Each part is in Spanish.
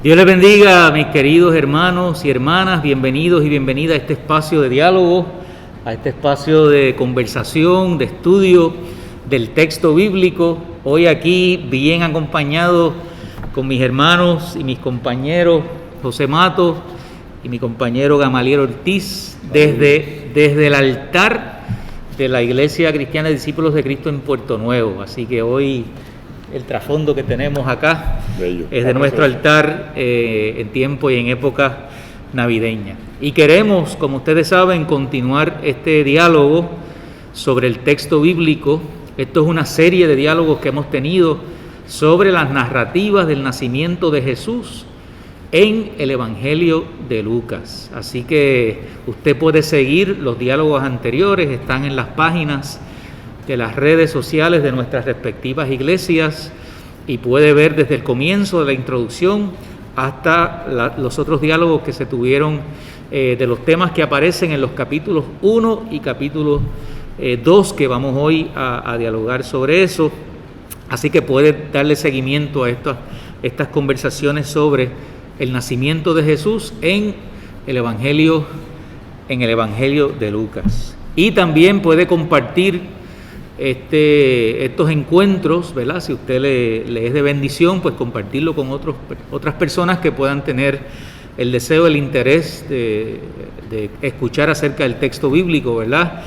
Dios les bendiga, mis queridos hermanos y hermanas, bienvenidos y bienvenidas a este espacio de diálogo, a este espacio de conversación, de estudio del texto bíblico. Hoy aquí bien acompañado con mis hermanos y mis compañeros José Matos y mi compañero Gamaliel Ortiz desde el altar de la Iglesia Cristiana de Discípulos de Cristo en Puerto Nuevo. Así que hoy el trasfondo que tenemos acá es de nuestro altar en tiempo y en época navideña. Y queremos, como ustedes saben, continuar este diálogo sobre el texto bíblico. Esto es una serie de diálogos que hemos tenido sobre las narrativas del nacimiento de Jesús en el Evangelio de Lucas. Así que usted puede seguir los diálogos anteriores, están en las páginas de las redes sociales de nuestras respectivas iglesias y puede ver desde el comienzo de la introducción hasta los otros diálogos que se tuvieron de los temas que aparecen en los capítulos 1 y capítulo 2, que vamos hoy a dialogar sobre eso. Así que puede darle seguimiento a estas conversaciones sobre el nacimiento de Jesús en el Evangelio de Lucas. Y también puede compartir estos encuentros, ¿verdad? Si usted le es de bendición, pues compartirlo con otras personas que puedan tener el deseo, el interés de escuchar acerca del texto bíblico, ¿verdad?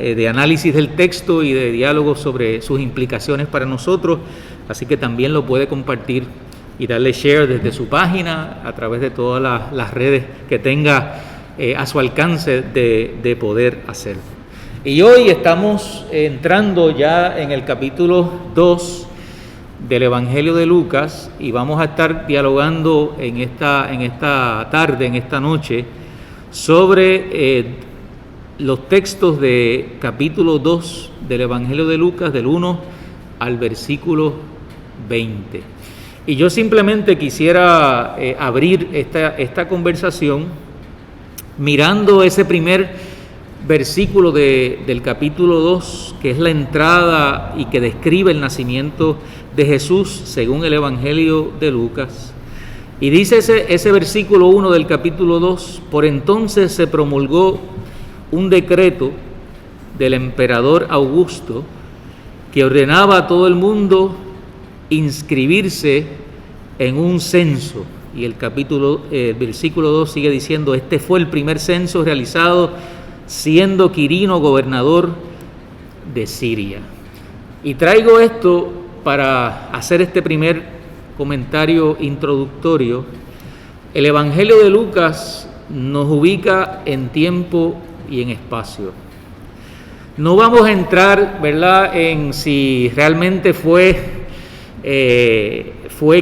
De análisis del texto y de diálogo sobre sus implicaciones para nosotros. Así que también lo puede compartir y darle share desde su página, a través de todas las redes que tenga a su alcance de poder hacerlo. Y hoy estamos entrando ya en el capítulo 2 del Evangelio de Lucas y vamos a estar dialogando en esta tarde, en esta noche, sobre los textos de capítulo 2 del Evangelio de Lucas, del 1 al versículo 20. Y yo simplemente quisiera abrir esta conversación mirando ese primer versículo del capítulo 2, que es la entrada y que describe el nacimiento de Jesús según el Evangelio de Lucas. Y dice ese versículo 1 del capítulo 2: por entonces se promulgó un decreto del emperador Augusto que ordenaba a todo el mundo inscribirse en un censo. Y el versículo 2 sigue diciendo: este fue el primer censo realizado siendo Quirino gobernador de Siria. Y traigo esto para hacer este primer comentario introductorio. El Evangelio de Lucas nos ubica en tiempo y en espacio. No vamos a entrar, ¿verdad?, en si realmente fue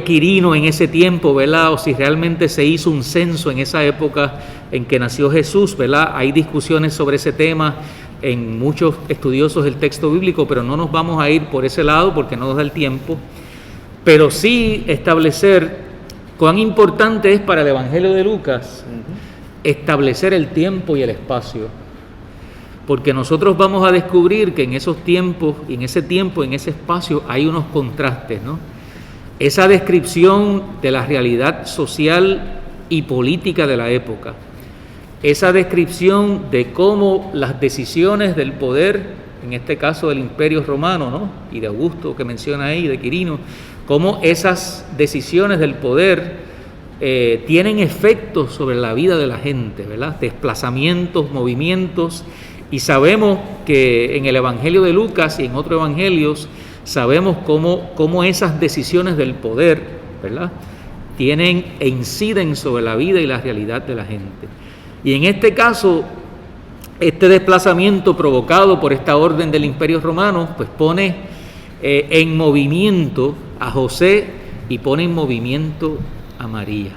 Quirino en ese tiempo, ¿verdad?, o si realmente se hizo un censo en esa época en que nació Jesús, ¿verdad? Hay discusiones sobre ese tema en muchos estudiosos del texto bíblico, pero no nos vamos a ir por ese lado porque no nos da el tiempo. Pero sí establecer cuán importante es para el Evangelio de Lucas establecer el tiempo y el espacio. Porque nosotros vamos a descubrir que en esos tiempos, en ese tiempo, en ese espacio, hay unos contrastes, ¿no? Esa descripción de la realidad social y política de la época, esa descripción de cómo las decisiones del poder, en este caso del Imperio Romano, ¿no?, y de Augusto que menciona ahí, de Quirino, cómo esas decisiones del poder tienen efectos sobre la vida de la gente, ¿verdad? Desplazamientos, movimientos. Y sabemos que en el Evangelio de Lucas y en otros evangelios sabemos cómo esas decisiones del poder, ¿verdad?, tienen e inciden sobre la vida y la realidad de la gente. Y en este caso, este desplazamiento provocado por esta orden del Imperio Romano, pues pone en movimiento a José y pone en movimiento a María.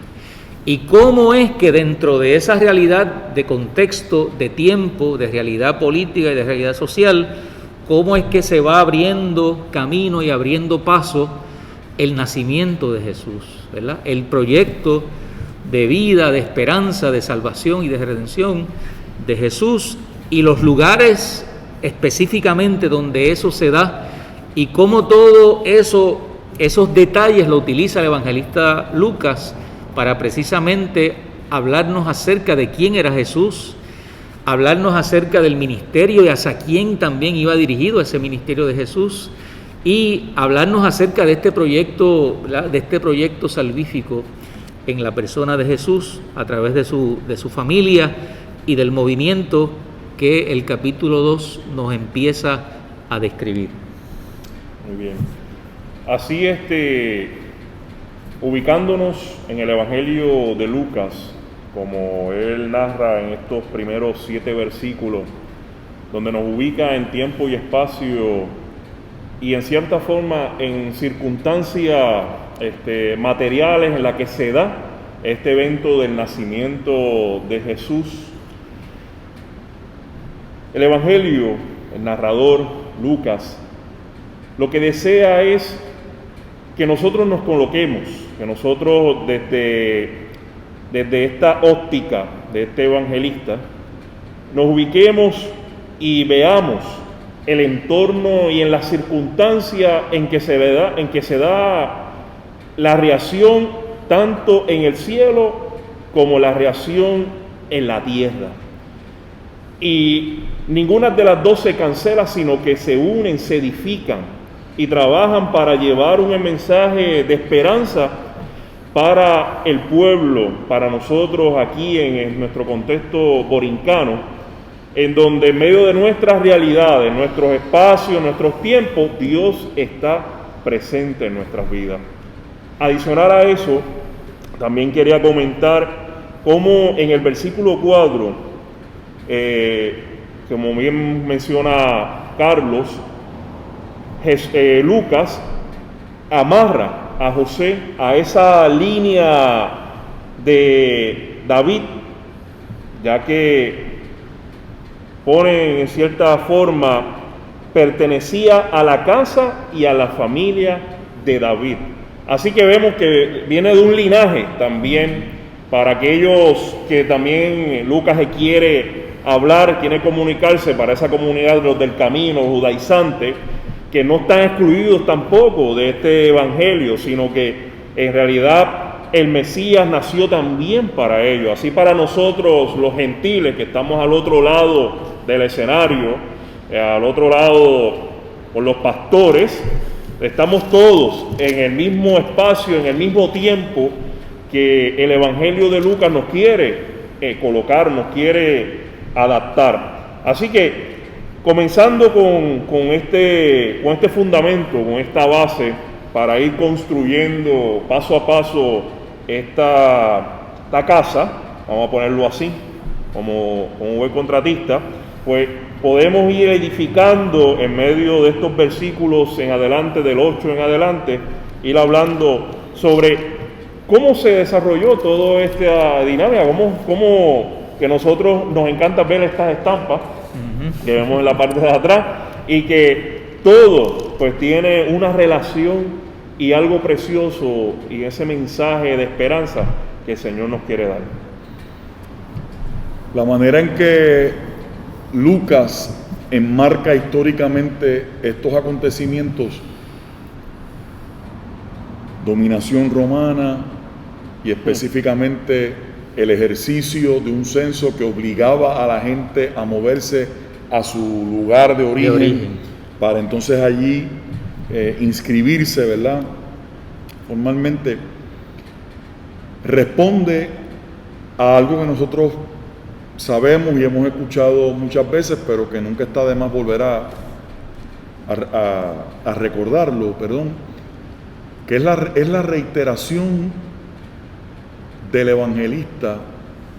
Y cómo es que dentro de esa realidad de contexto, de tiempo, de realidad política y de realidad social, cómo es que se va abriendo camino y abriendo paso el nacimiento de Jesús, ¿verdad? El proyecto de vida, de esperanza, de salvación y de redención de Jesús, y los lugares específicamente donde eso se da, y cómo todo eso, esos detalles lo utiliza el evangelista Lucas para precisamente hablarnos acerca de quién era Jesús, hablarnos acerca del ministerio y hacia quién también iba dirigido ese ministerio de Jesús, y hablarnos acerca de este proyecto salvífico en la persona de Jesús a través de su familia y del movimiento que el capítulo 2 nos empieza a describir. Muy bien. Así ubicándonos en el Evangelio de Lucas, como él narra en estos primeros 7 versículos, donde nos ubica en tiempo y espacio y en cierta forma en circunstancias materiales en las que se da este evento del nacimiento de Jesús. El Evangelio, el narrador Lucas, lo que desea es que nosotros nos coloquemos, que nosotros desde esta óptica de este evangelista nos ubiquemos y veamos el entorno y en las circunstancias en que se da la reacción tanto en el cielo como la reacción en la tierra. Y ninguna de las dos se cancela, sino que se unen, se edifican y trabajan para llevar un mensaje de esperanza para el pueblo, para nosotros aquí en nuestro contexto borincano, en donde en medio de nuestras realidades, nuestros espacios, nuestros tiempos, Dios está presente en nuestras vidas. Adicional a eso, también quería comentar cómo en el versículo 4, como bien menciona Carlos, Lucas amarra a José a esa línea de David, ya que pone en cierta forma, pertenecía a la casa y a la familia de David. Así que vemos que viene de un linaje también, para aquellos que también Lucas quiere hablar, quiere comunicarse para esa comunidad de los del camino judaizante, que no están excluidos tampoco de este evangelio, sino que en realidad el Mesías nació también para ellos. Así para nosotros los gentiles que estamos al otro lado del escenario, al otro lado con los pastores, estamos todos en el mismo espacio, en el mismo tiempo que el evangelio de Lucas nos quiere colocar, nos quiere adaptar. Así que comenzando con este fundamento, con esta base, para ir construyendo paso a paso esta casa, vamos a ponerlo así, como un buen contratista, pues podemos ir edificando en medio de estos versículos en adelante, del 8 en adelante, ir hablando sobre cómo se desarrolló toda esta dinámica, cómo que nosotros nos encanta ver estas estampas que vemos en la parte de atrás, y que todo pues tiene una relación y algo precioso y ese mensaje de esperanza que el Señor nos quiere dar. La manera en que Lucas enmarca históricamente estos acontecimientos, dominación romana y específicamente el ejercicio de un censo que obligaba a la gente a moverse a su lugar de origen. Para entonces allí inscribirse, ¿verdad? Formalmente, responde a algo que nosotros sabemos y hemos escuchado muchas veces, pero que nunca está de más volver a recordarlo, que es la reiteración del evangelista,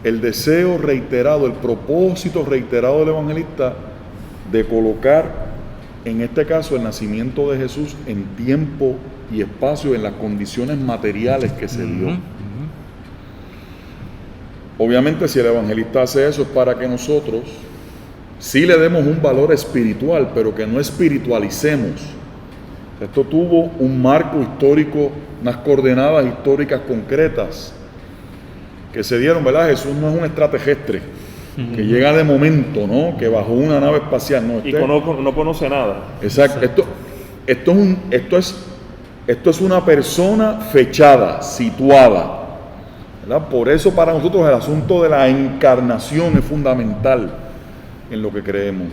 el deseo reiterado, el propósito reiterado del evangelista de colocar, en este caso, el nacimiento de Jesús en tiempo y espacio, en las condiciones materiales que se dio. Obviamente, si el evangelista hace eso es para que nosotros sí le demos un valor espiritual, pero que no espiritualicemos. Esto tuvo un marco histórico, unas coordenadas históricas concretas que se dieron, ¿verdad? Jesús no es un extraterrestre que llega de momento, ¿no? Que bajó una nave espacial, ¿no? Y no conoce nada. Exacto. Esto es una persona fechada, situada. ¿verdad? Por eso para nosotros el asunto de la encarnación es fundamental en lo que creemos.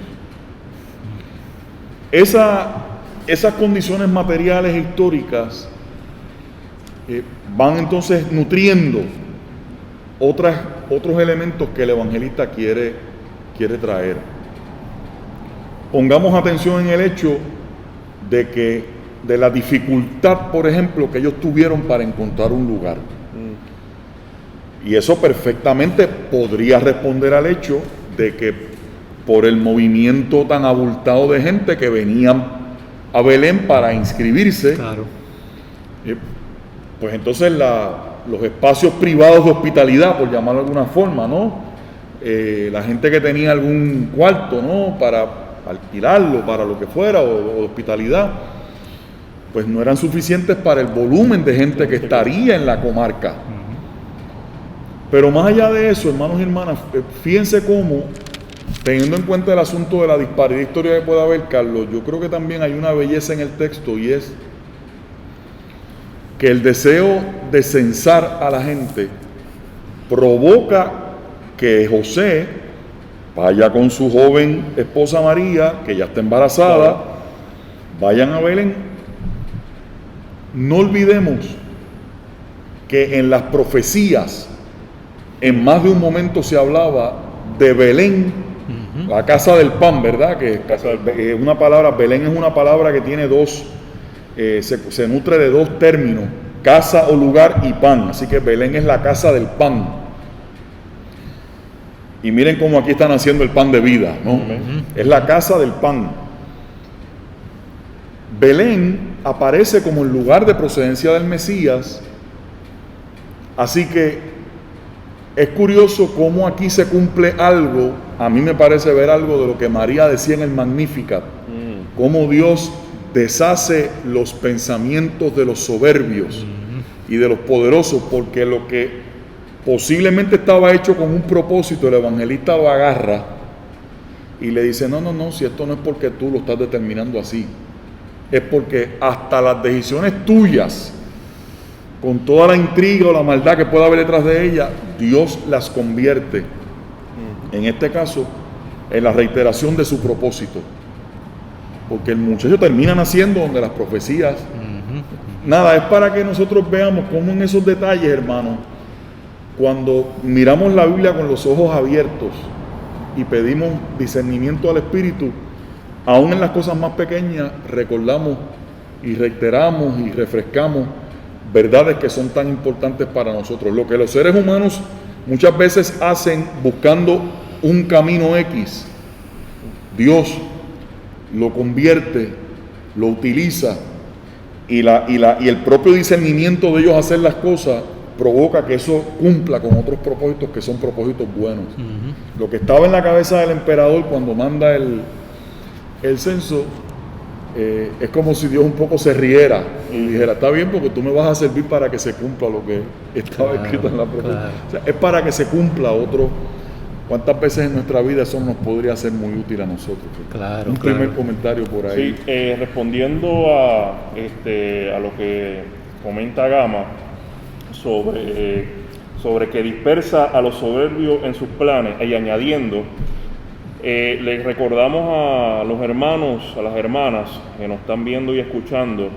Esas condiciones materiales e históricas van entonces nutriendo otros elementos que el evangelista quiere traer. Pongamos atención en el hecho de la dificultad, por ejemplo, que ellos tuvieron para encontrar un lugar. Y eso perfectamente podría responder al hecho de que por el movimiento tan abultado de gente que venían a Belén para inscribirse, Claro. Pues entonces los espacios privados de hospitalidad, por llamarlo de alguna forma, ¿no? La gente que tenía algún cuarto, ¿no? Para alquilarlo, para lo que fuera, o de hospitalidad, pues no eran suficientes para el volumen de gente que estaría en la comarca. Pero más allá de eso, hermanos y hermanas, fíjense cómo, teniendo en cuenta el asunto de la disparidad de historia que pueda haber, Carlos, yo creo que también hay una belleza en el texto, y es que el deseo de censar a la gente provoca que José vaya con su joven esposa María, que ya está embarazada, vayan a Belén. No olvidemos que en las profecías, en más de un momento se hablaba de Belén, la casa del pan, ¿verdad? Que una palabra, Belén es una palabra que tiene dos, se nutre de dos términos, casa o lugar y pan. Así que Belén es la casa del pan. Y miren cómo aquí están haciendo el pan de vida, ¿no? Es la casa del pan. Belén aparece como el lugar de procedencia del Mesías. Así que es curioso cómo aquí se cumple algo, a mí me parece ver algo de lo que María decía en el Magnificat, cómo Dios deshace los pensamientos de los soberbios y de los poderosos, porque lo que posiblemente estaba hecho con un propósito, el evangelista lo agarra y le dice, no, si esto no es porque tú lo estás determinando así, es porque hasta las decisiones tuyas, con toda la intriga o la maldad que pueda haber detrás de ella, Dios las convierte, en este caso, en la reiteración de su propósito. Porque el muchacho termina naciendo donde las profecías. Nada, es para que nosotros veamos cómo en esos detalles, hermanos, cuando miramos la Biblia con los ojos abiertos y pedimos discernimiento al Espíritu, aún en las cosas más pequeñas, recordamos y reiteramos y refrescamos verdades que son tan importantes para nosotros. Lo que los seres humanos muchas veces hacen buscando un camino X, Dios lo convierte, lo utiliza, y el propio discernimiento de ellos hacer las cosas provoca que eso cumpla con otros propósitos que son propósitos buenos. Lo que estaba en la cabeza del emperador cuando manda el censo, es como si Dios un poco se riera y dijera, está bien, porque tú me vas a servir para que se cumpla lo que estaba escrito en la profecía. O sea, es para que se cumpla otro. ¿Cuántas veces en nuestra vida eso nos podría ser muy útil a nosotros? Claro, un primer comentario por ahí. Sí, respondiendo a lo que comenta Gama sobre que dispersa a los soberbios en sus planes, y añadiendo, les recordamos a los hermanos, a las hermanas que nos están viendo y escuchando,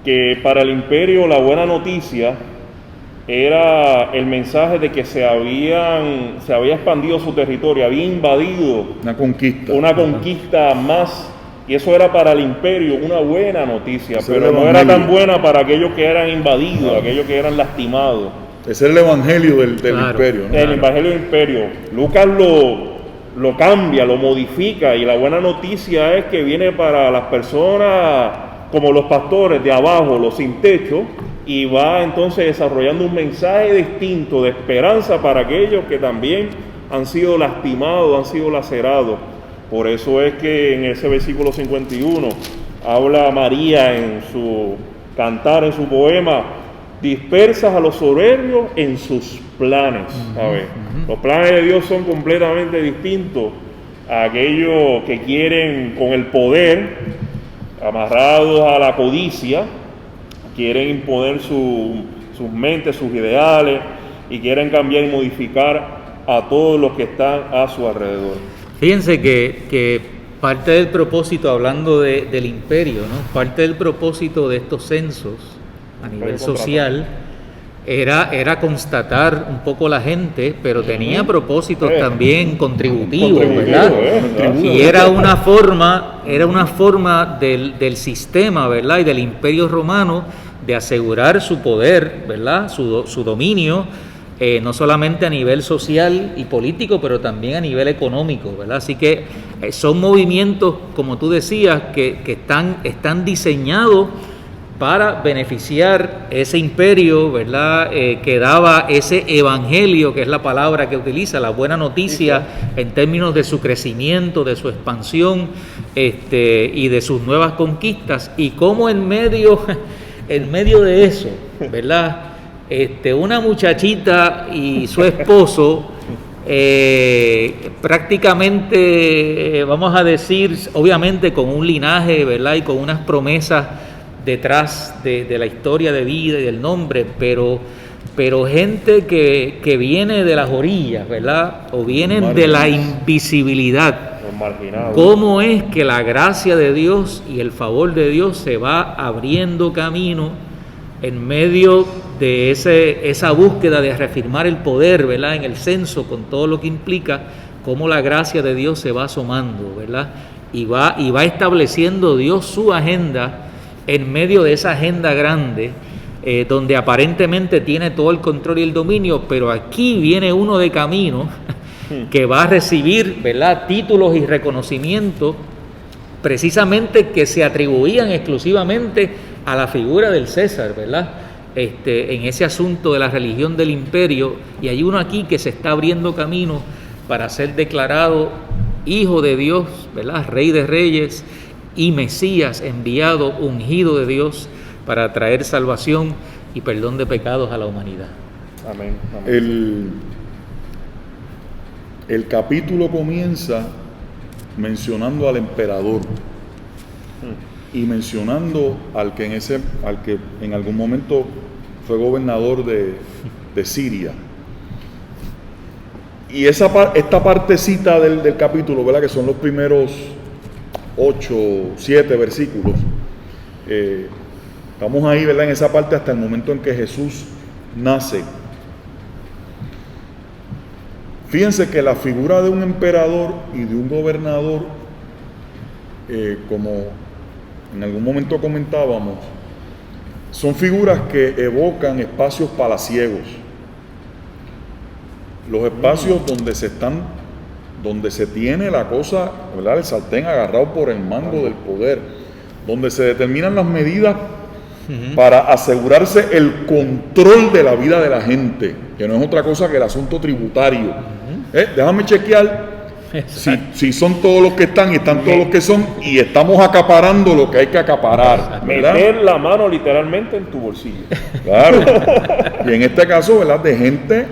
que para el imperio la buena noticia era el mensaje de que se había expandido su territorio, había invadido una conquista más, y eso era para el imperio una buena noticia, ese pero no era tan buena para aquellos que eran invadidos, aquellos que eran lastimados. Ese es el evangelio del imperio, ¿no? El evangelio del imperio. Lucas lo cambia, lo modifica, y la buena noticia es que viene para las personas como los pastores de abajo, los sin techo, y va entonces desarrollando un mensaje distinto de esperanza para aquellos que también han sido lastimados, han sido lacerados. Por eso es que en ese versículo 51 habla María en su cantar, en su poema, dispersas a los soberbios en sus planes. Los planes de Dios son completamente distintos a aquellos que quieren con el poder, amarrados a la codicia, quieren imponer sus mentes, sus ideales, y quieren cambiar y modificar a todos los que están a su alrededor. Fíjense que parte del propósito, hablando del imperio, ¿no? Parte del propósito de estos censos a nivel social era constatar un poco la gente, pero tenía propósitos también contributivos, ¿verdad? Y era una forma del sistema, ¿verdad? Y del imperio romano de asegurar su poder, ¿verdad? Su dominio, no solamente a nivel social y político, pero también a nivel económico, ¿verdad? Así que son movimientos, como tú decías, que están diseñados para beneficiar ese imperio, ¿verdad? Que daba ese evangelio, que es la palabra que utiliza, la buena noticia en términos de su crecimiento, de su expansión, y de sus nuevas conquistas, y cómo en medio de eso, ¿verdad? Una muchachita y su esposo, prácticamente, vamos a decir, obviamente con un linaje, ¿verdad? Y con unas promesas detrás de la historia de vida y del nombre, pero gente que viene de las orillas, ¿verdad? O vienen de la invisibilidad. Los marginados. ¿Cómo es que la gracia de Dios y el favor de Dios se va abriendo camino en medio de esa búsqueda de reafirmar el poder, ¿verdad? En el censo, con todo lo que implica, cómo la gracia de Dios se va asomando, ¿verdad? Y va estableciendo Dios su agenda en medio de esa agenda grande, donde aparentemente tiene todo el control y el dominio, pero aquí viene uno de camino que va a recibir, ¿verdad?, títulos y reconocimientos precisamente que se atribuían exclusivamente a la figura del César, ¿verdad? En ese asunto de la religión del imperio, y hay uno aquí que se está abriendo camino para ser declarado Hijo de Dios, ¿verdad?, Rey de Reyes y Mesías, enviado, ungido de Dios para traer salvación y perdón de pecados a la humanidad. Amén. Amén. El capítulo comienza mencionando al emperador y mencionando al que en algún momento fue gobernador de Siria. Y esta partecita del capítulo, ¿verdad?, que son los primeros 8, 7 versículos, estamos ahí, ¿verdad?, en esa parte hasta el momento en que Jesús nace. Fíjense que la figura de un emperador y de un gobernador, como en algún momento comentábamos, son figuras que evocan espacios palaciegos, los espacios donde se tiene la cosa, ¿verdad?, el sartén agarrado por el mango del poder, donde se determinan las medidas para asegurarse el control de la vida de la gente, que no es otra cosa que el asunto tributario. Déjame chequear si son todos los que están todos los que son, y estamos acaparando lo que hay que acaparar, ¿verdad? Meter la mano literalmente en tu bolsillo. Claro. Y en este caso, ¿verdad?, de gente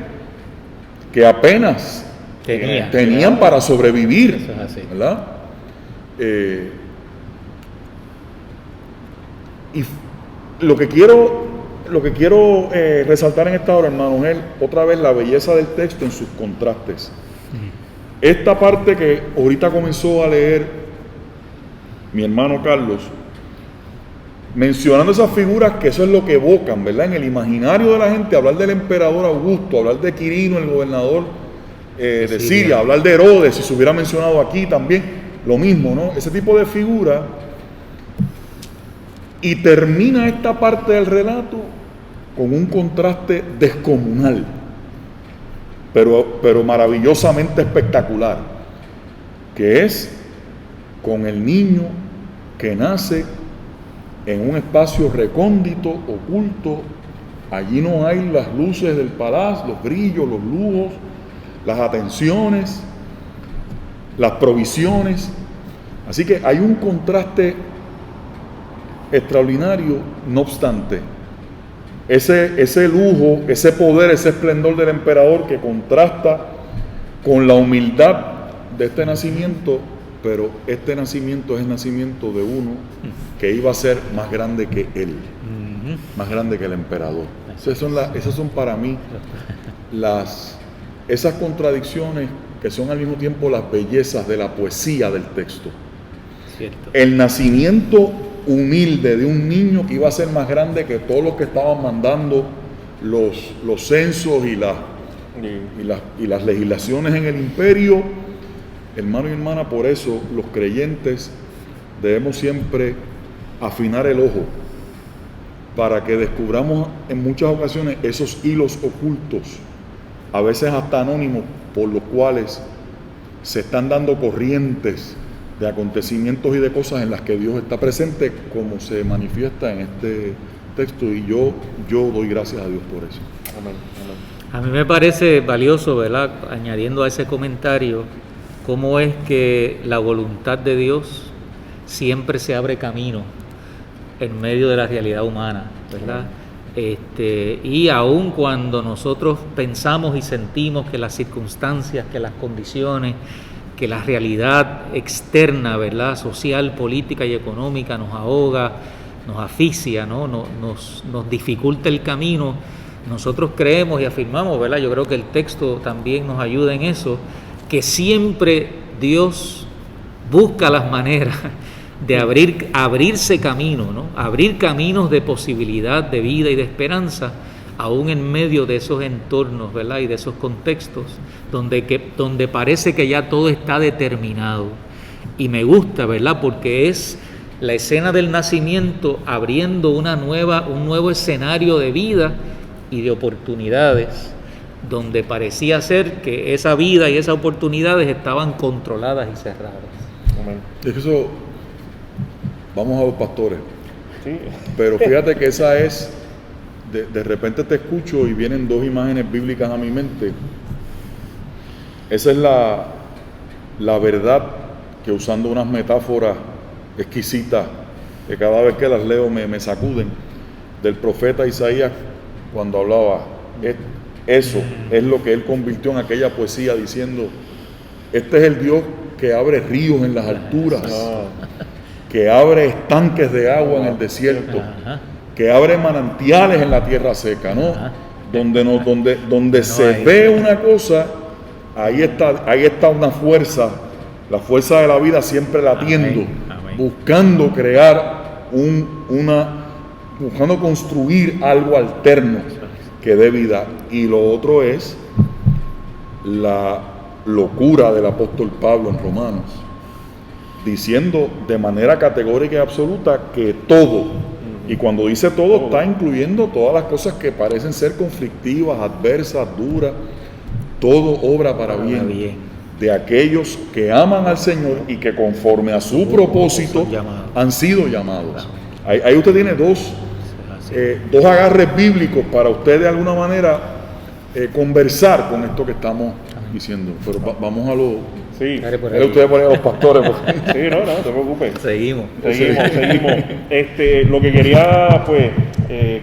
que apenas tenían para sobrevivir. Eso es así. ¿Verdad? Y lo que quiero resaltar en esta hora, hermano, es otra vez la belleza del texto en sus contrastes. Esta parte que ahorita comenzó a leer mi hermano Carlos, mencionando esas figuras, que eso es lo que evocan, ¿verdad?, en el imaginario de la gente, hablar del emperador Augusto, hablar de Quirino, el gobernador de Siria, hablar de Herodes, si se hubiera mencionado aquí también, lo mismo, ¿no? Ese tipo de figura. Y termina esta parte del relato con un contraste descomunal, pero maravillosamente espectacular, que es con el niño que nace en un espacio recóndito, oculto. Allí no hay las luces del palacio, los brillos, los lujos, las atenciones, las provisiones. Así que hay un contraste extraordinario. No obstante, ese lujo, ese poder, ese esplendor del emperador que contrasta con la humildad de este nacimiento, pero este nacimiento es el nacimiento de uno que iba a ser más grande que él, más grande que el emperador. Esas son para mí esas contradicciones que son al mismo tiempo las bellezas de la poesía del texto. Cierto. El nacimiento humilde de un niño que iba a ser más grande que todos los que estaban mandando los censos y las legislaciones en el imperio. Hermano y hermana, por eso los creyentes debemos siempre afinar el ojo para que descubramos en muchas ocasiones esos hilos ocultos, a veces hasta anónimos, por los cuales se están dando corrientes de acontecimientos y de cosas en las que Dios está presente, como se manifiesta en este texto, y yo doy gracias a Dios por eso. Amén. A mí me parece valioso, ¿verdad?, añadiendo a ese comentario, cómo es que la voluntad de Dios siempre se abre camino en medio de la realidad humana, ¿verdad? Y aun cuando nosotros pensamos y sentimos que las circunstancias, que las condiciones, que la realidad externa, ¿verdad?, social, política y económica nos ahoga, nos asfixia, ¿no? Nos dificulta el camino, nosotros creemos y afirmamos, ¿verdad?, yo creo que el texto también nos ayuda en eso, que siempre Dios busca las maneras de abrirse camino, ¿no? Abrir caminos de posibilidad, de vida y de esperanza, aún en medio de esos entornos, ¿verdad?, y de esos contextos donde parece que ya todo está determinado. Y me gusta, ¿verdad?, porque es la escena del nacimiento abriendo un nuevo escenario de vida y de oportunidades, donde parecía ser que esa vida y esas oportunidades estaban controladas y cerradas. Amén. Eso, vamos a los pastores. Sí. Pero fíjate que esa es, de repente te escucho y vienen dos imágenes bíblicas a mi mente. Esa es la verdad que, usando unas metáforas exquisitas, que cada vez que las leo me sacuden, del profeta Isaías, cuando hablaba, eso es lo que él convirtió en aquella poesía, diciendo: este es el Dios que abre ríos en las alturas, que abre estanques de agua en el desierto, que abre manantiales en la tierra seca, ¿no? Donde se ve una cosa, ahí está una fuerza, la fuerza de la vida siempre latiendo, buscando crear buscando construir algo alterno que dé vida. Y lo otro es la locura del apóstol Pablo en Romanos, diciendo de manera categórica y absoluta que todo, y cuando dice todo, está incluyendo todas las cosas que parecen ser conflictivas, adversas, duras, todo obra para bien de aquellos que aman al Señor y que conforme a su propósito han sido llamados. Ahí usted tiene dos agarres bíblicos para usted de alguna manera conversar con esto que estamos diciendo. Pero vamos a lo... Sí. Ustedes ponen a los pastores. Sí, no te preocupes. Seguimos. Lo que quería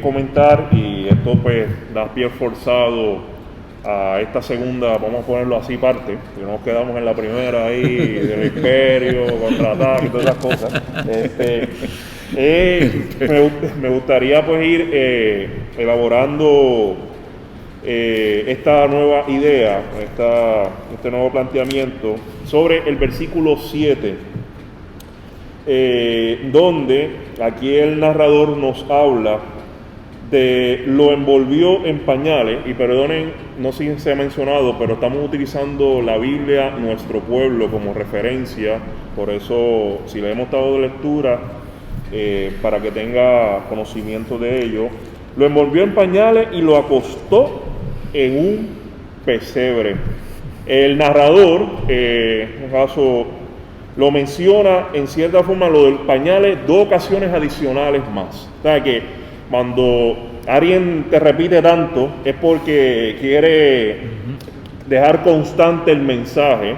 comentar, y esto pues da pie forzado a esta segunda, vamos a ponerlo así, parte, que no nos quedamos en la primera ahí del imperio, contraataque y todas esas cosas. Me gustaría pues ir elaborando esta nueva idea, este nuevo planteamiento sobre el versículo 7, donde aquí el narrador nos habla de lo envolvió en pañales. Y perdonen, no sé si se ha mencionado, pero estamos utilizando la Biblia, nuestro pueblo, como referencia. Por eso, si le hemos dado de lectura, para que tenga conocimiento de ello, lo envolvió en pañales y lo acostó en un pesebre. El narrador, en este caso, lo menciona en cierta forma, lo del pañales, 2 ocasiones adicionales más. O sea que cuando alguien te repite tanto es porque quiere dejar constante el mensaje.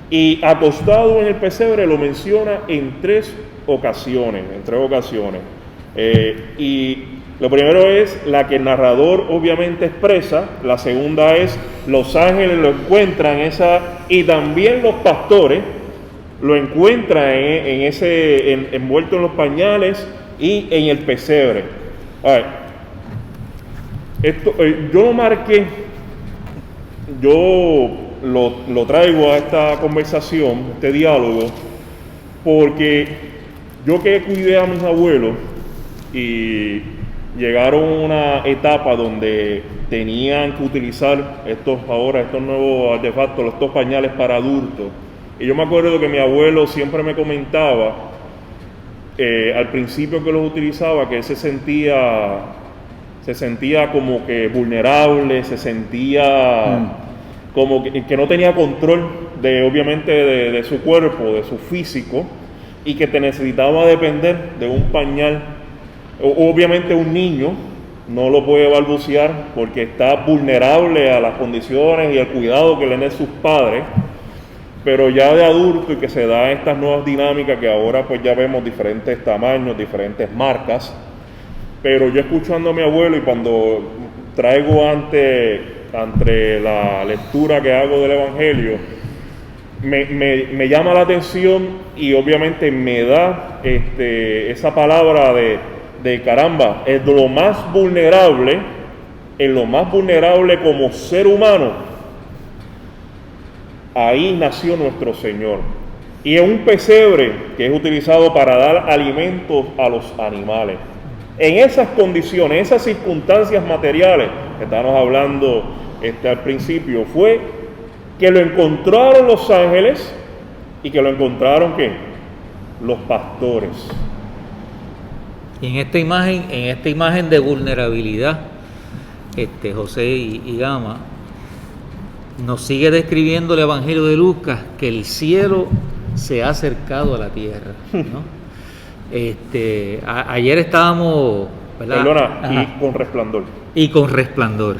Y acostado en el pesebre lo menciona en 3 ocasiones. Y lo primero es la que el narrador obviamente expresa, la segunda es los ángeles lo encuentran y también los pastores lo encuentran envuelto en los pañales y en el pesebre. A ver, yo lo marqué yo lo traigo a esta conversación, este diálogo, porque yo que cuidé a mis abuelos y llegaron a una etapa donde tenían que utilizar estos nuevos artefactos, estos pañales para adultos. Y yo me acuerdo que mi abuelo siempre me comentaba, al principio que los utilizaba, que él se sentía como que vulnerable, se sentía como que no tenía control obviamente de su cuerpo, de su físico, y que te necesitaba depender de un pañal. Obviamente un niño no lo puede balbucear porque está vulnerable a las condiciones y al cuidado que le den sus padres, pero ya de adulto y que se da estas nuevas dinámicas que ahora pues ya vemos diferentes tamaños, diferentes marcas. Pero yo escuchando a mi abuelo y cuando traigo ante la lectura que hago del Evangelio, me llama la atención y obviamente me da esa palabra de caramba, es lo más vulnerable, en lo más vulnerable como ser humano, ahí nació nuestro Señor. Y es un pesebre que es utilizado para dar alimentos a los animales. En esas condiciones, esas circunstancias materiales que estábamos hablando al principio, fue que lo encontraron los ángeles y que lo encontraron ¿qué? Los pastores. Y en esta imagen de vulnerabilidad, José y Gama, nos sigue describiendo el Evangelio de Lucas que el cielo se ha acercado a la tierra, ¿no? Ayer estábamos, ¿verdad? Perdona, y con resplandor. Y con resplandor.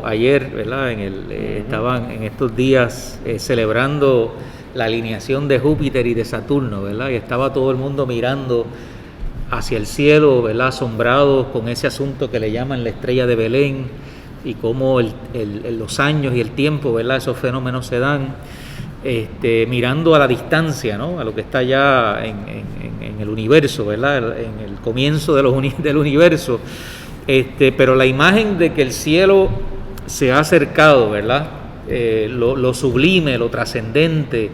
Ayer, ¿verdad? Estaban en estos días celebrando la alineación de Júpiter y de Saturno, ¿verdad? Y estaba todo el mundo mirando hacia el cielo, ¿verdad? Asombrados con ese asunto que le llaman la estrella de Belén y cómo los años y el tiempo, ¿verdad? Esos fenómenos se dan. Mirando a la distancia, ¿no? A lo que está allá en el universo, ¿verdad? En el comienzo del universo. Pero la imagen de que el cielo se ha acercado, ¿verdad? Lo sublime, lo trascendente,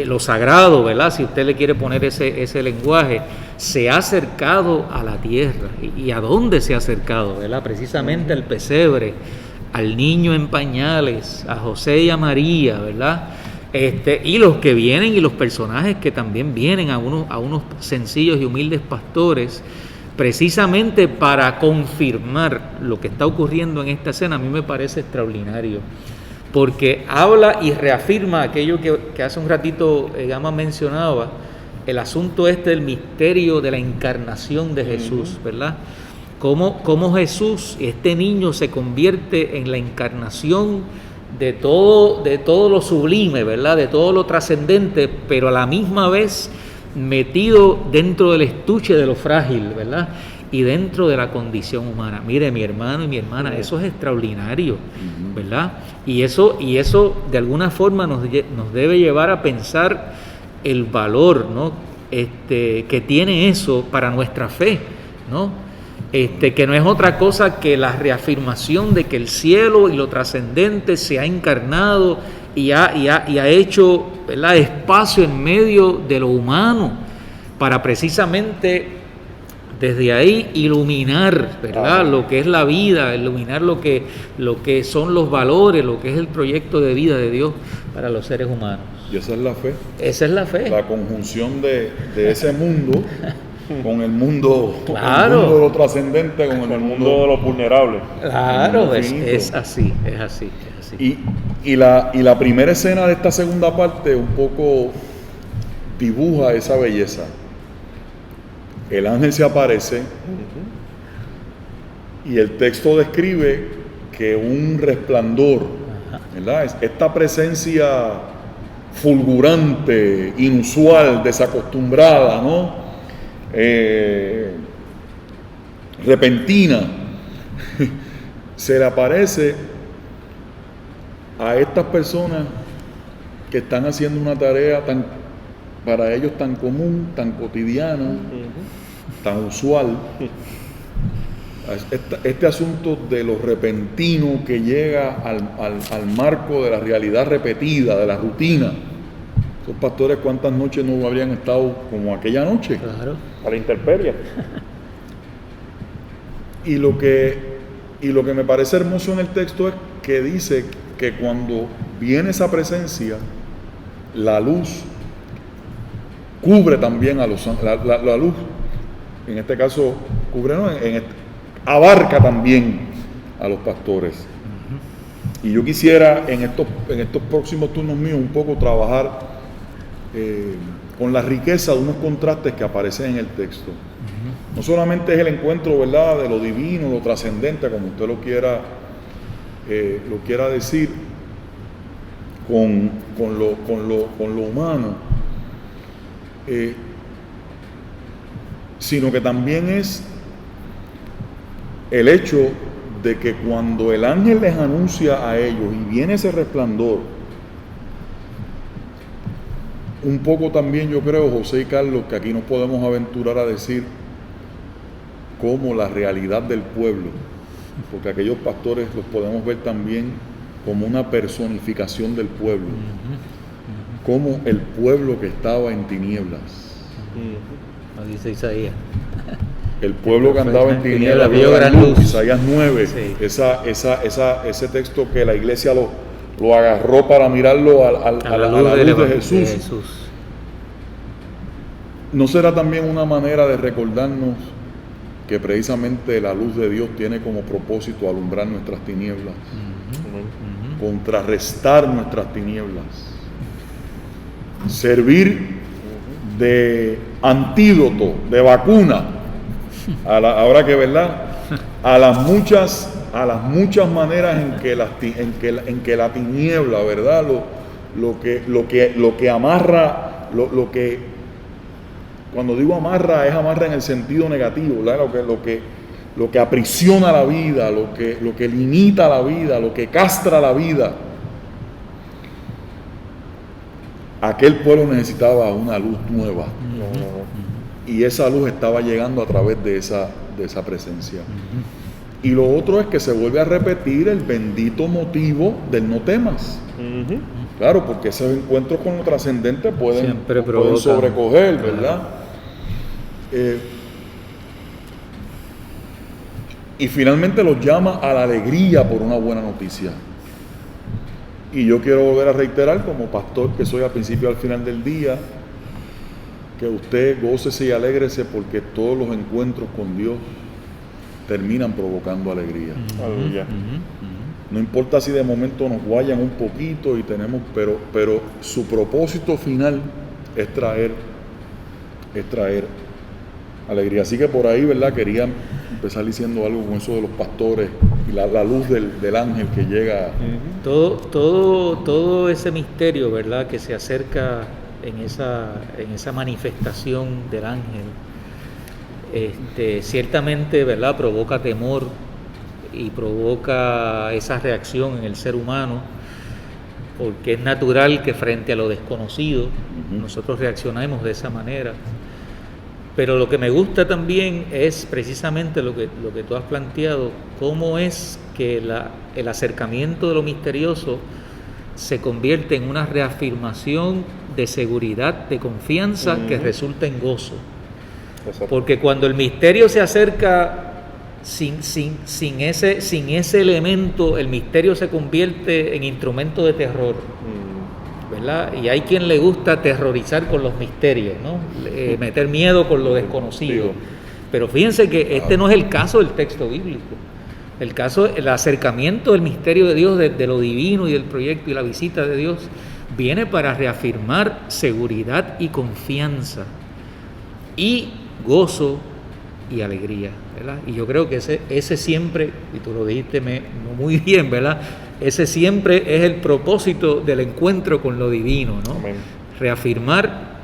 lo sagrado, ¿verdad? Si usted le quiere poner ese lenguaje, se ha acercado a la tierra. ¿Y a dónde se ha acercado, ¿verdad? Precisamente al pesebre, al niño en pañales, a José y a María, ¿verdad? Y los que vienen y los personajes que también vienen a unos sencillos y humildes pastores, precisamente para confirmar lo que está ocurriendo en esta escena. A mí me parece extraordinario, porque habla y reafirma aquello que hace un ratito Gama mencionaba, el asunto del misterio de la encarnación de Jesús, ¿verdad? Cómo Jesús, este niño, se convierte en la encarnación de todo lo sublime, ¿verdad? De todo lo trascendente, pero a la misma vez metido dentro del estuche de lo frágil, ¿verdad? Y dentro de la condición humana. Mire, mi hermano y mi hermana, eso es extraordinario, ¿verdad? Y eso de alguna forma nos debe llevar a pensar el valor, ¿no? Que tiene eso para nuestra fe, ¿no? Que no es otra cosa que la reafirmación de que el cielo y lo trascendente se ha encarnado y ha hecho, ¿verdad?, espacio en medio de lo humano para precisamente desde ahí iluminar, ¿verdad?, lo que es la vida, iluminar lo que son los valores, lo que es el proyecto de vida de Dios para los seres humanos. Y esa es la fe. Esa es la fe. La conjunción de ese mundo con el mundo, claro, el mundo de lo trascendente, con el mundo de lo vulnerable. Claro, es así. Y la primera escena de esta segunda parte un poco dibuja esa belleza. El ángel se aparece y el texto describe que un resplandor, ¿verdad? Esta presencia fulgurante, inusual, desacostumbrada, ¿no? Repentina, se le aparece a estas personas que están haciendo una tarea para ellos tan común, tan cotidiana, tan usual, Este asunto de lo repentino que llega al marco de la realidad repetida, de la rutina. Esos pastores, ¿cuántas noches no habrían estado como aquella noche? Claro. A la intemperie. Y lo que me parece hermoso en el texto es que dice que cuando viene esa presencia, la luz cubre también a los la luz, en este caso cubre, ¿no? Abarca también a los pastores. Y yo quisiera en estos próximos turnos míos un poco trabajar con la riqueza de unos contrastes que aparecen en el texto. No solamente es el encuentro, ¿verdad?, de lo divino, lo trascendente, como usted lo quiera decir, con lo humano, sino que también es el hecho de que cuando el ángel les anuncia a ellos y viene ese resplandor, un poco también yo creo, José y Carlos, que aquí nos podemos aventurar a decir cómo la realidad del pueblo, porque aquellos pastores los podemos ver también como una personificación del pueblo, como el pueblo que estaba en tinieblas. Lo dice Isaías. El pueblo que andaba en tinieblas vio gran luz. Isaías 9, sí. Ese texto que la iglesia lo agarró para mirarlo a la luz de Jesús. ¿No será también una manera de recordarnos que precisamente la luz de Dios tiene como propósito alumbrar nuestras tinieblas, contrarrestar nuestras tinieblas, servir de antídoto, de vacuna, ahora que, ¿verdad?, a las muchas maneras en que la tiniebla, ¿verdad?, lo que amarra, cuando digo amarra, es amarra en el sentido negativo, ¿verdad?, lo que aprisiona la vida, lo que limita la vida, lo que castra la vida. Aquel pueblo necesitaba una luz nueva. Y esa luz estaba llegando a través de esa presencia. Y lo otro es que se vuelve a repetir el bendito motivo del no temas. Claro, porque esos encuentros con lo trascendente pueden sobrecoger, ¿verdad? Y finalmente los llama a la alegría por una buena noticia. Y yo quiero volver a reiterar, como pastor que soy al principio y al final del día, que usted gócese y alégrese porque todos los encuentros con Dios terminan provocando alegría. Aleluya. No importa si de momento nos guayan un poquito y tenemos, pero su propósito final es traer alegría. Así que por ahí, ¿verdad?, quería empezar diciendo algo con eso de los pastores y la luz del ángel que llega. Todo ese misterio, ¿verdad?, que se acerca en esa manifestación del ángel, ciertamente, ¿verdad?, provoca temor y provoca esa reacción en el ser humano, porque es natural que frente a lo desconocido nosotros reaccionemos de esa manera. Pero lo que me gusta también es precisamente lo que tú has planteado, cómo es que el acercamiento de lo misterioso se convierte en una reafirmación de seguridad, de confianza, que resulta en gozo. Exacto. Porque cuando el misterio se acerca sin ese elemento, el misterio se convierte en instrumento de terror, ¿verdad? Y hay quien le gusta aterrorizar con los misterios, ¿no? Meter miedo con lo desconocido. Pero fíjense que este no es el caso del texto bíblico. El acercamiento del misterio de Dios, de lo divino y del proyecto y la visita de Dios, viene para reafirmar seguridad y confianza y gozo y alegría, ¿verdad? Y yo creo que ese siempre, y tú lo dijiste muy bien, ¿verdad?, ese siempre es el propósito del encuentro con lo divino, ¿no? Amén. Reafirmar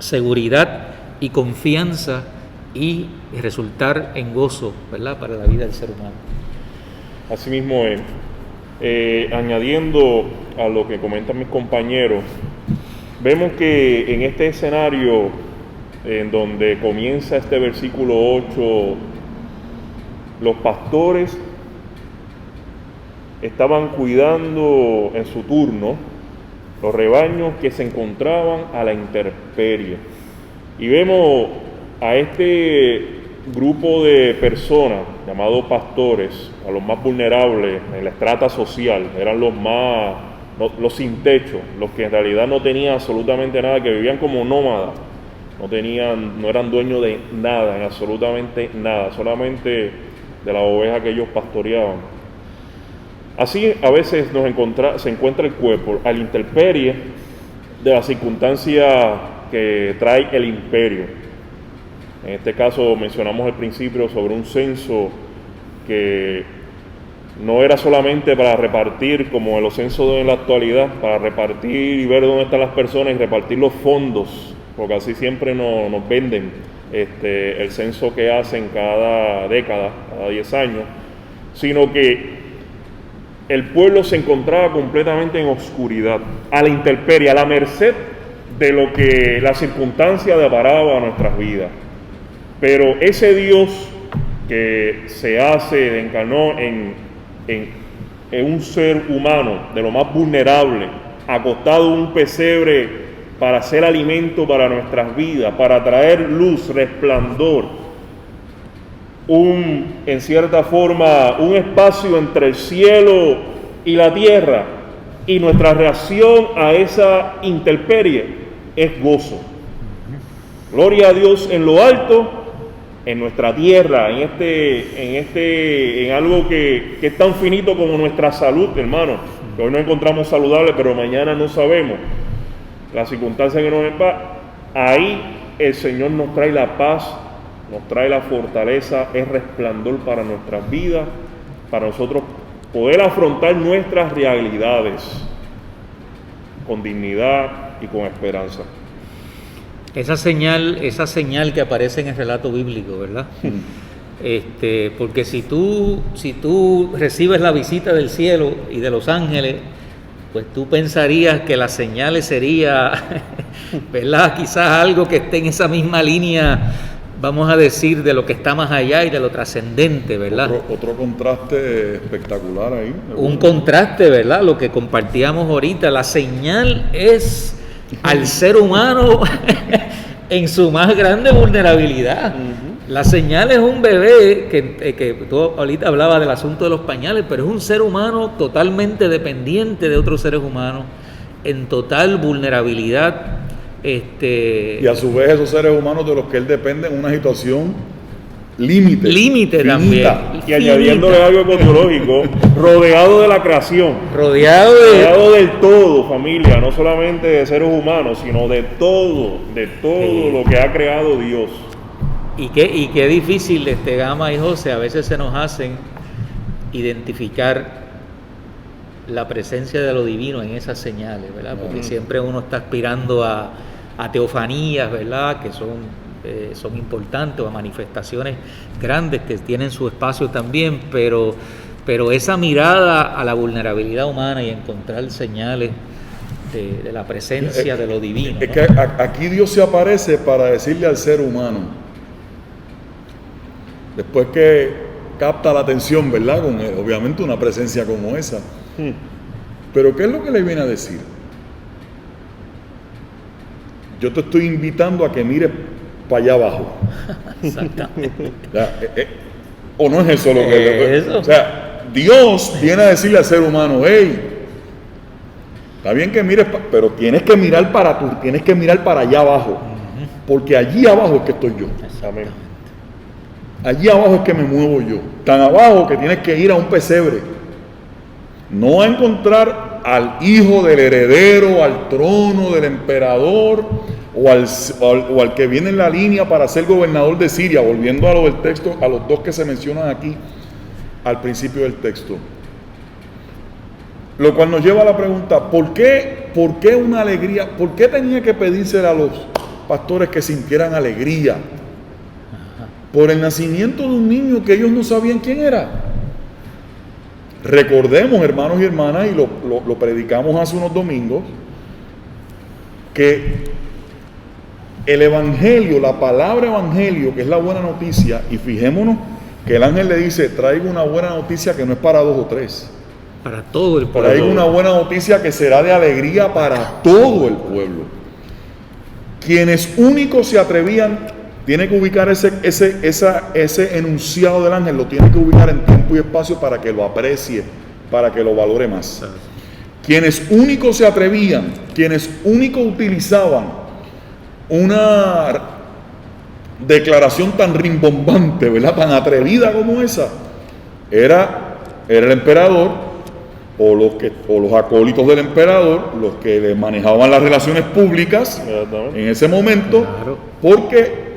seguridad y confianza y resultar en gozo, ¿verdad?, para la vida del ser humano. Así mismo es. Añadiendo a lo que comentan mis compañeros, vemos que en este escenario en donde comienza este versículo 8 los pastores estaban cuidando en su turno los rebaños que se encontraban a la intemperie. Y vemos a este grupo de personas llamados pastores, a los más vulnerables en la estrata social, eran los sin techo, los que en realidad no tenían absolutamente nada, que vivían como nómadas, no eran dueños de nada, en absolutamente nada, solamente de la oveja que ellos pastoreaban. Así a veces se encuentra el cuerpo a la intemperie de la circunstancia que trae el imperio. En este caso mencionamos al principio sobre un censo que no era solamente para repartir, como en los censos en la actualidad, para repartir y ver dónde están las personas y repartir los fondos, porque así siempre nos venden el censo que hacen cada década, cada 10 años, sino que el pueblo se encontraba completamente en oscuridad, a la intemperie, a la merced de lo que la circunstancia deparaba a nuestras vidas. Pero ese Dios que se encarnó en un ser humano de lo más vulnerable, acostado en un pesebre para hacer alimento para nuestras vidas, para traer luz, resplandor, en cierta forma, un espacio entre el cielo y la tierra, y nuestra reacción a esa intemperie es gozo. Gloria a Dios en lo alto, en nuestra tierra, en algo que es tan finito como nuestra salud, hermano, que hoy nos encontramos saludables, pero mañana no sabemos la circunstancia que nos va. Ahí el Señor nos trae la paz, nos trae la fortaleza, es resplandor para nuestras vidas, para nosotros poder afrontar nuestras realidades con dignidad y con esperanza. Esa señal que aparece en el relato bíblico, ¿verdad? Porque si tú recibes la visita del cielo y de los ángeles, pues tú pensarías que las señales sería, ¿verdad? Quizás algo que esté en esa misma línea, vamos a decir, de lo que está más allá y de lo trascendente, ¿verdad? Otro contraste espectacular ahí. Un contraste, ¿verdad? Lo que compartíamos ahorita, la señal es al ser humano en su más grande vulnerabilidad. La señal es un bebé que tú ahorita hablabas del asunto de los pañales, pero es un ser humano totalmente dependiente de otros seres humanos, en total vulnerabilidad. Y a su vez esos seres humanos de los que él depende en una situación límite también. Y añadiéndole algo ecologico, rodeado de la creación, rodeado del todo, familia, no solamente de seres humanos, sino de todo lo que ha creado Dios. Y qué difícil, Gama y José, a veces se nos hacen identificar la presencia de lo divino en esas señales, ¿verdad? Porque siempre uno está aspirando a teofanías, ¿verdad? Que son importantes, o a manifestaciones grandes que tienen su espacio también, pero esa mirada a la vulnerabilidad humana y encontrar señales de la presencia de lo divino, ¿no? Es que aquí Dios se aparece para decirle al ser humano, después que capta la atención, ¿verdad? Con obviamente una presencia como esa. Pero ¿qué es lo que le viene a decir? Yo te estoy invitando a que mires para allá abajo. Exactamente. ¿O no es eso lo que eso? O sea, Dios viene a decirle al ser humano, hey, está bien que mires, pero tienes que mirar para allá abajo, porque allí abajo es que estoy yo. Amén. Allí abajo es que me muevo yo. Tan abajo que tienes que ir a un pesebre. No a encontrar al hijo del heredero, al trono del emperador, o al que viene en la línea para ser gobernador de Siria, volviendo a lo del texto, a los dos que se mencionan aquí al principio del texto. Lo cual nos lleva a la pregunta, ¿por qué una alegría? ¿Por qué tenía que pedírsele a los pastores que sintieran alegría? Por el nacimiento de un niño que ellos no sabían quién era. Recordemos, hermanos y hermanas, y lo predicamos hace unos domingos, que el evangelio, la palabra evangelio, que es la buena noticia, y fijémonos que el ángel le dice, traigo una buena noticia que no es para 2 o 3. Para todo el pueblo. Traigo una buena noticia que será de alegría para todo el pueblo. Quienes únicos se atrevían, tiene que ubicar ese enunciado del ángel, lo tiene que ubicar en tiempo y espacio para que lo aprecie, para que lo valore más. Quienes únicos se atrevían, quienes únicos utilizaban una declaración tan rimbombante, ¿verdad?, tan atrevida como esa, era el emperador o los acólitos del emperador, los que le manejaban las relaciones públicas en ese momento, Claro. porque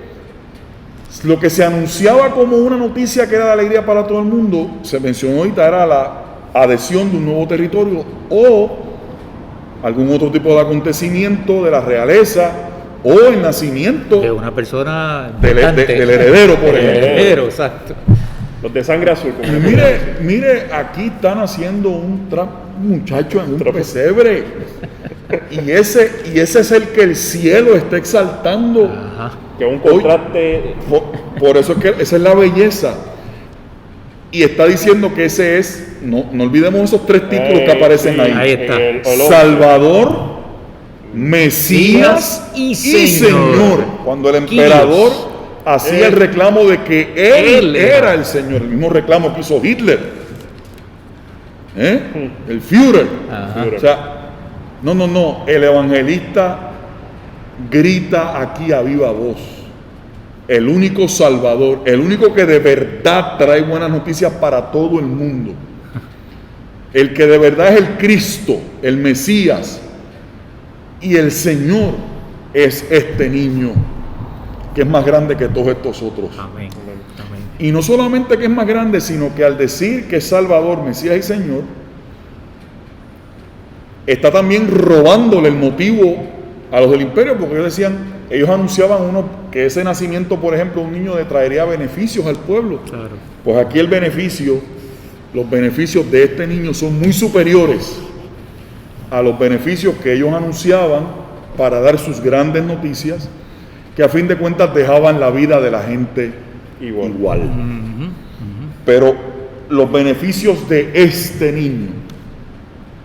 lo que se anunciaba como una noticia que era de alegría para todo el mundo, se mencionó ahorita, era la adhesión de un nuevo territorio o algún otro tipo de acontecimiento de la realeza o el nacimiento De una persona del importante. heredero, por El ejemplo. heredero, exacto. Los de sangre azul. como Y mire, aquí están haciendo un muchacho en un pesebre. Y ese es el que el cielo está exaltando. Ajá. que un contraste. Por eso es que esa es la belleza. Y está diciendo que ese es, no olvidemos esos 3 títulos que aparecen sí, ahí. Ahí está. el Salvador, Mesías y Señor. Cuando el emperador hacía el reclamo de que él era el Señor, el mismo reclamo que hizo Hitler, el Führer. Ajá. O sea, no, el evangelista grita aquí a viva voz: el único Salvador, el único que de verdad trae buenas noticias para todo el mundo, el que de verdad es el Cristo, el Mesías y el Señor, es este niño que es más grande que todos estos otros. Amén. Amén. Y no solamente que es más grande, sino que al decir que es Salvador, Mesías y Señor, está también robándole el motivo a los del imperio, porque ellos anunciaban que ese nacimiento, por ejemplo, un niño le traería beneficios al pueblo. Claro. Pues aquí los beneficios de este niño son muy superiores a los beneficios que ellos anunciaban para dar sus grandes noticias, que a fin de cuentas dejaban la vida de la gente igual. Pero los beneficios de este niño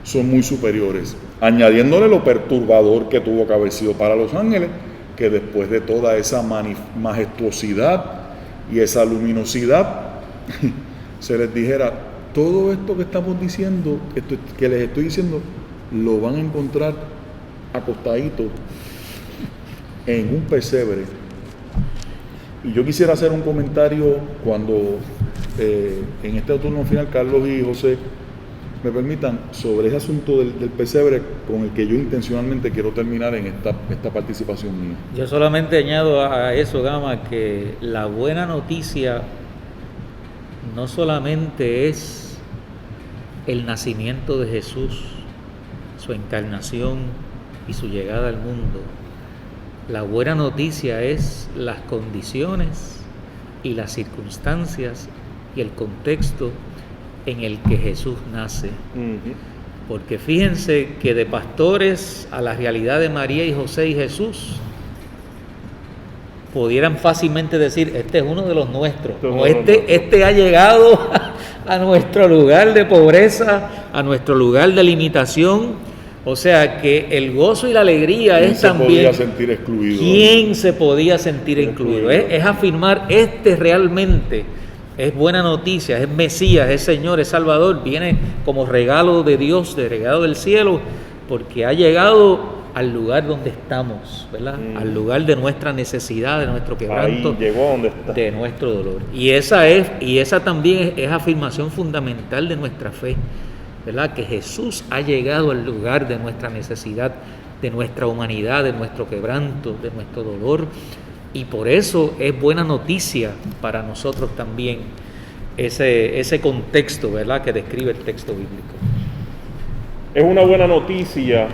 son muy superiores, añadiéndole lo perturbador que tuvo que haber sido para los ángeles, que después de toda esa majestuosidad y esa luminosidad se les dijera: todo esto que estamos diciendo, que les estoy diciendo, lo van a encontrar acostadito en un pesebre. Y yo quisiera hacer un comentario cuando en este turno final Carlos y José me permitan, sobre ese asunto del pesebre, con el que yo intencionalmente quiero terminar en esta participación mía. Yo solamente añado a eso, Gama, que la buena noticia no solamente es el nacimiento de Jesús, su encarnación y su llegada al mundo. La buena noticia es las condiciones y las circunstancias y el contexto en el que Jesús nace. Porque fíjense que de pastores a la realidad de María y José y Jesús, pudieran fácilmente decir: este es uno de los nuestros, o este ha llegado a nuestro lugar de pobreza, a nuestro lugar de limitación. O sea que el gozo y la alegría es también... ¿Quién se podía sentir excluido? ¿Quién se podía sentir incluido? Es afirmar: este realmente es buena noticia, es Mesías, es Señor, es Salvador, viene como regalo de Dios, de regalo del cielo, porque ha llegado al lugar donde estamos, ¿verdad? Al lugar de nuestra necesidad, de nuestro quebranto, Ahí llegó donde está. de nuestro dolor. Y esa también es afirmación fundamental de nuestra fe, ¿verdad? Que Jesús ha llegado al lugar de nuestra necesidad, de nuestra humanidad, de nuestro quebranto, de nuestro dolor. Y por eso es buena noticia para nosotros también ese contexto, ¿verdad?, que describe el texto bíblico. Es una buena noticia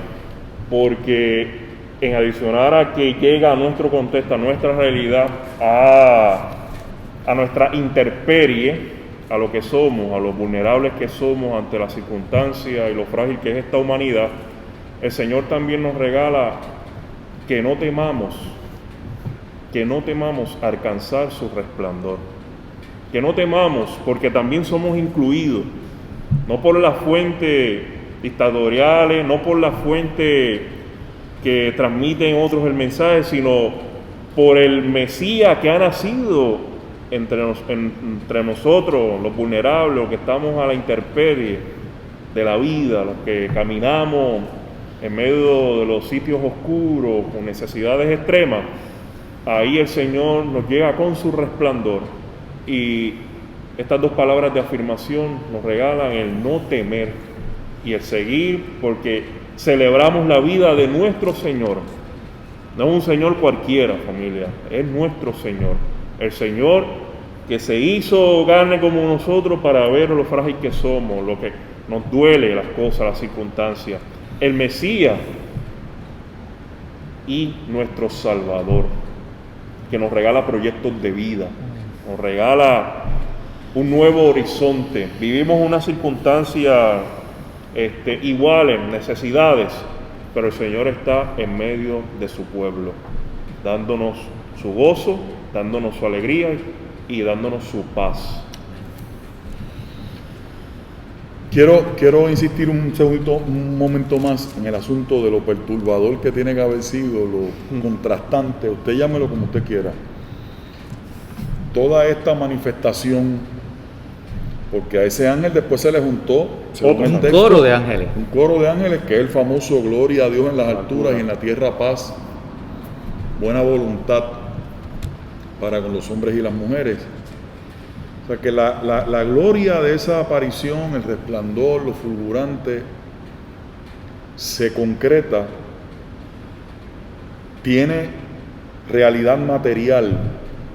porque, en adicionar a que llega a nuestro contexto, a nuestra realidad, a nuestra intemperie, a lo que somos, a lo vulnerables que somos ante las circunstancias y lo frágil que es esta humanidad, el Señor también nos regala que no temamos alcanzar su resplandor. que no temamos, porque también somos incluidos, no por las fuentes dictatoriales, no por las fuentes que transmiten otros el mensaje, sino por el Mesías que ha nacido entre nosotros, los vulnerables, los que estamos a la intemperie de la vida, los que caminamos en medio de los sitios oscuros, con necesidades extremas. Ahí el Señor nos llega con su resplandor, y estas dos palabras de afirmación nos regalan el no temer y el seguir, porque celebramos la vida de nuestro Señor. No es un Señor cualquiera, familia, es nuestro Señor, el Señor que se hizo carne como nosotros para ver lo frágil que somos, lo que nos duele, las cosas, las circunstancias, el Mesías y nuestro Salvador, que nos regala proyectos de vida, nos regala un nuevo horizonte. Vivimos una circunstancia iguales, necesidades, pero el Señor está en medio de su pueblo, dándonos su gozo, dándonos su alegría y dándonos su paz. Quiero insistir un momento más en el asunto de lo perturbador que tiene que haber sido, lo contrastante, usted llámelo como usted quiera. Toda esta manifestación, porque a ese ángel después se le juntó un coro de ángeles. Un coro de ángeles, que es el famoso gloria a Dios en las alturas y en la tierra paz, buena voluntad para con los hombres y las mujeres. O sea que la gloria de esa aparición, el resplandor, lo fulgurante, se concreta, tiene realidad material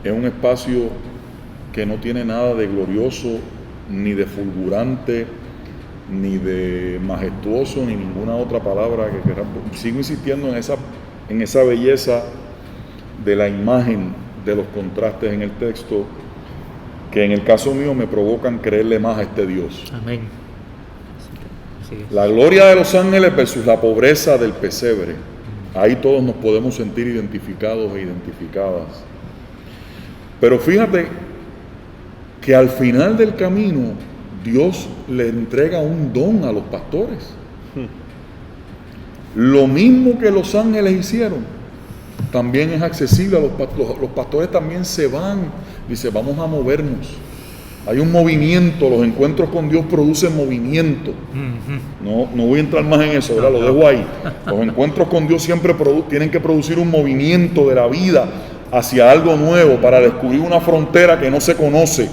en un espacio que no tiene nada de glorioso, ni de fulgurante, ni de majestuoso, ni ninguna otra palabra que queramos. Sigo insistiendo en esa belleza de la imagen, de los contrastes en el texto, que en el caso mío me provocan creerle más a este Dios. Amén. Sí. La gloria de los ángeles versus la pobreza del pesebre. Ahí todos nos podemos sentir identificados e identificadas. Pero fíjate que al final del camino Dios le entrega un don a los pastores. Lo mismo que los ángeles hicieron, también es accesible a los pastores. También se van, dice, vamos a movernos. Hay un movimiento, los encuentros con Dios producen movimiento. No voy a entrar más en eso, ¿verdad? Lo dejo ahí. Los encuentros con Dios siempre tienen que producir un movimiento de la vida hacia algo nuevo, para descubrir una frontera que no se conoce,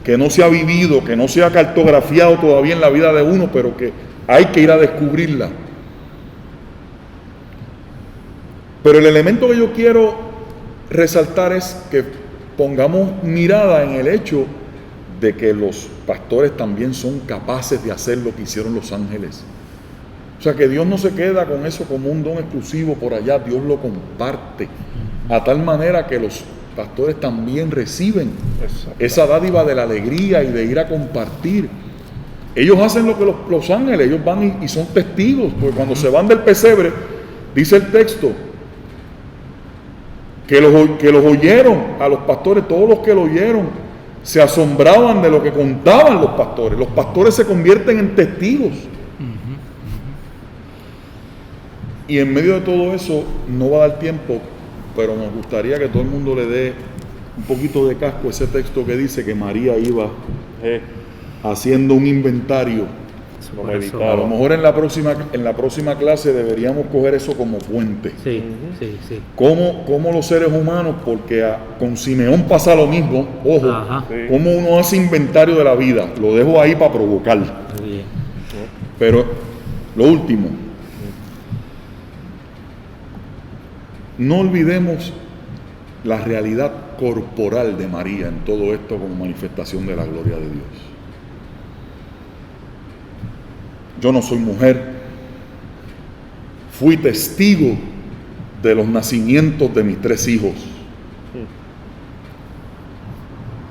que no se ha vivido, que no se ha cartografiado todavía en la vida de uno, pero que hay que ir a descubrirla. Pero el elemento que yo quiero resaltar es que pongamos mirada en el hecho de que los pastores también son capaces de hacer lo que hicieron los ángeles. O sea, que Dios no se queda con eso como un don exclusivo por allá, Dios lo comparte, a tal manera que los pastores también reciben esa dádiva de la alegría y de ir a compartir. Ellos hacen lo que los ángeles, ellos van y son testigos, porque cuando se van del pesebre, dice el texto, que los oyeron a los pastores, todos los que lo oyeron se asombraban de lo que contaban los pastores. Los pastores se convierten en testigos. Y en medio de todo eso, no va a dar tiempo, pero nos gustaría que todo el mundo le dé un poquito de casco a ese texto que dice que María iba haciendo un inventario. A lo mejor en la próxima clase deberíamos coger eso como puente. Sí. Cómo los seres humanos, porque con Simeón pasa lo mismo, ojo, cómo uno hace inventario de la vida. Lo dejo ahí para provocar. Bien. Pero lo último, no olvidemos la realidad corporal de María en todo esto como manifestación de la gloria de Dios. Yo no soy mujer, fui testigo de los nacimientos de mis 3 hijos.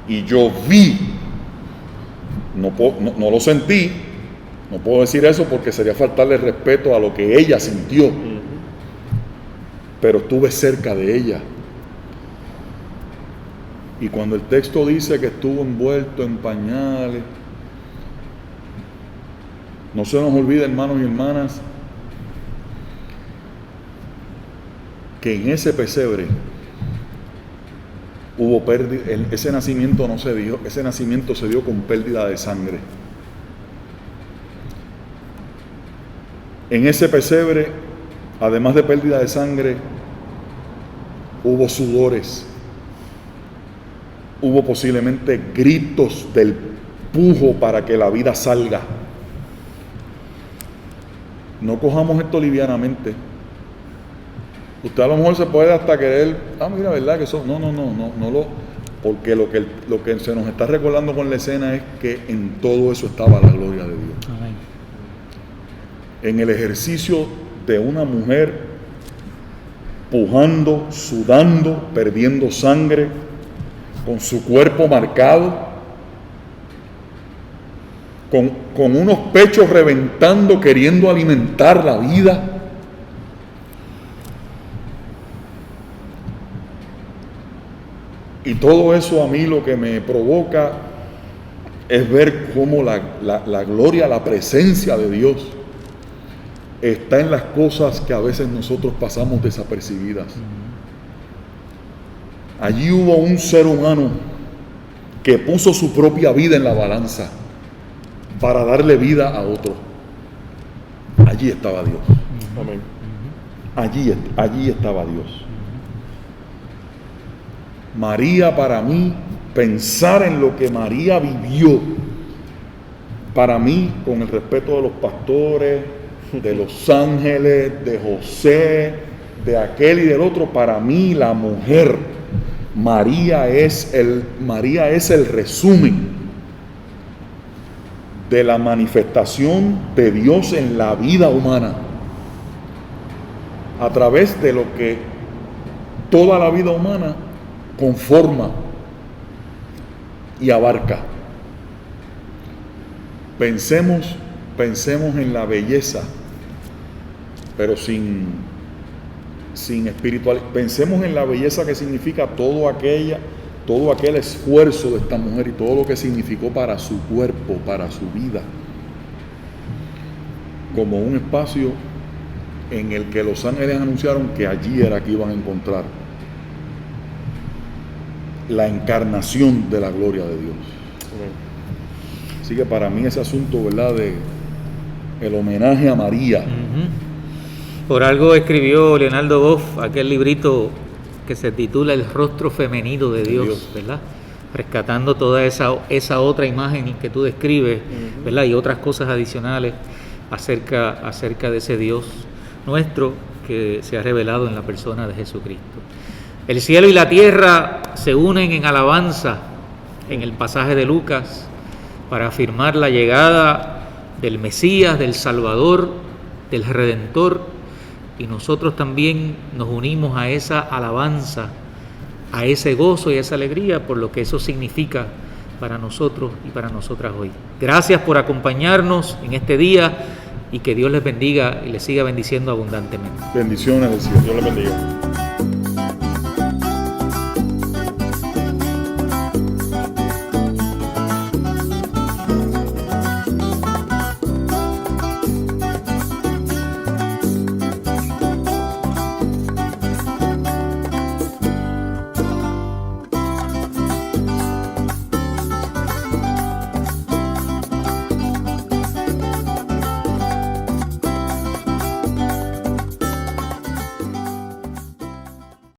Y yo vi, no lo sentí, no puedo decir eso porque sería faltarle respeto a lo que ella sintió, pero estuve cerca de ella. Y cuando el texto dice que estuvo envuelto en pañales, no se nos olvide, hermanos y hermanas, que en ese pesebre hubo pérdida, ese nacimiento no se dio, ese nacimiento se dio con pérdida de sangre. En ese pesebre, además de pérdida de sangre, hubo sudores, hubo posiblemente gritos del pujo para que la vida salga. No cojamos esto livianamente. Usted a lo mejor se puede hasta querer, mira, ¿verdad? Que eso, porque lo que se nos está recordando con la escena es que en todo eso estaba la gloria de Dios. Amén. En el ejercicio de una mujer pujando, sudando, perdiendo sangre, con su cuerpo marcado, con unos pechos reventando, queriendo alimentar la vida. Y todo eso a mí lo que me provoca es ver cómo la gloria, la presencia de Dios está en las cosas que a veces nosotros pasamos desapercibidas. Allí hubo un ser humano que puso su propia vida en la balanza para darle vida a otro. Allí estaba Dios. Amén. Allí estaba Dios. María, para mí, pensar en lo que María vivió, para mí, con el respeto de los pastores, de los ángeles, de José, de aquel y del otro, para mí la mujer, María es el resumen de la manifestación de Dios en la vida humana, a través de lo que toda la vida humana conforma y abarca. Pensemos en la belleza, pero sin espiritual. Pensemos en la belleza que significa todo aquel esfuerzo de esta mujer y todo lo que significó para su cuerpo, para su vida, como un espacio en el que los ángeles anunciaron que allí era que iban a encontrar la encarnación de la gloria de Dios. Así que para mí ese asunto, ¿verdad?, de el homenaje a María. Por algo escribió Leonardo Boff aquel librito que se titula El rostro femenino de Dios, ¿verdad? Rescatando toda esa otra imagen que tú describes, ¿verdad? Y otras cosas adicionales acerca de ese Dios nuestro que se ha revelado en la persona de Jesucristo. El cielo y la tierra se unen en alabanza en el pasaje de Lucas para afirmar la llegada del Mesías, del Salvador, del Redentor, y nosotros también nos unimos a esa alabanza, a ese gozo y a esa alegría por lo que eso significa para nosotros y para nosotras hoy. Gracias por acompañarnos en este día y que Dios les bendiga y les siga bendiciendo abundantemente. Bendiciones del cielo. Dios les bendiga.